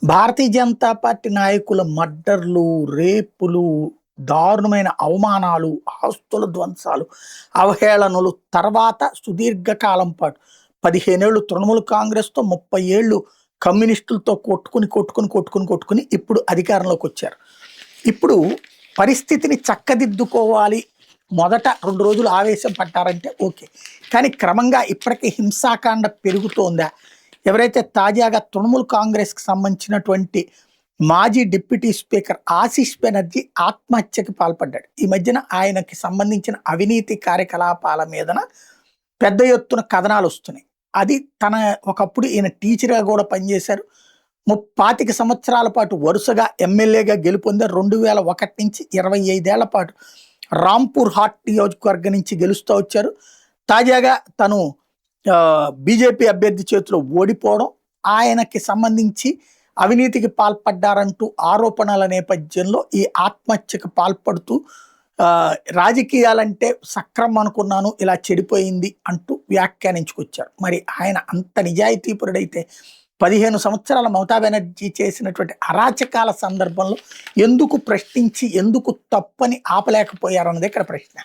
Bharatiya Janata party నాయకుల మర్డర్లు, రేపులు, దారుణమైన అవమానాలు, ఆస్తుల ధ్వంసాలు, అవహేళనలు తర్వాత సుదీర్ఘకాలం పాటు 15 ఏళ్ళు తృణమూల్ కాంగ్రెస్‌తో, 30 ఏళ్ళు కమ్యూనిస్టులతో కొట్టుకుని ఇప్పుడు అధికారంలోకొచ్చారు. ఇప్పుడు పరిస్థితిని చక్కదిద్దుకోవాలి. మొదట 2 రోజులు ఆవేశం పడ్డారంటే ఓకే. కానీ క్రమంగా ఇప్పటికే హింసాకాండ పెరుగుతోందా? ఎవరైతే తాజాగా తృణమూల్ కాంగ్రెస్‌కి సంబంధించినటువంటి మాజీ డిప్యూటీ స్పీకర్ ఆశీష్ బెనర్జీ ఆత్మహత్యకి పాల్పడ్డాడు. ఈ మధ్యన ఆయనకి సంబంధించిన అవినీతి కార్యకలాపాల మీదన పెద్ద ఎత్తున కథనాలొస్తున్నాయి. అది ఒకప్పుడు ఈయన టీచర్‌గా కూడా పనిచేశారు. 25 సంవత్సరాల పాటు వరుసగా ఎమ్మెల్యేగా గెలుపొందారు. 2001 నుంచి 25 ఏళ్ల పాటు రాంపూర్ హాట్ నియోజకవర్గం నుంచి గెలుస్తూ వచ్చారు. తాజాగా తను బీజేపీ అభ్యర్థి చేతిలో ఓడిపోవడం, ఆయనకి సంబంధించి అవినీతికి పాల్పడ్డారంటూ ఆరోపణల నేపథ్యంలో ఈ ఆత్మహత్యకు పాల్పడుతూ రాజకీయాలంటే సక్రమం అనుకున్నాను, ఇలా చెడిపోయింది అంటూ వ్యాఖ్యానించుకొచ్చారు. మరి ఆయన అంత నిజాయితీపరుడైతే 15 సంవత్సరాల మమతా బెనర్జీ చేసినటువంటి అరాచకాల సందర్భంలో ఎందుకు ప్రశ్నించి ఎందుకు తప్పని ఆపలేకపోయారన్నది ఇక్కడ ప్రశ్న.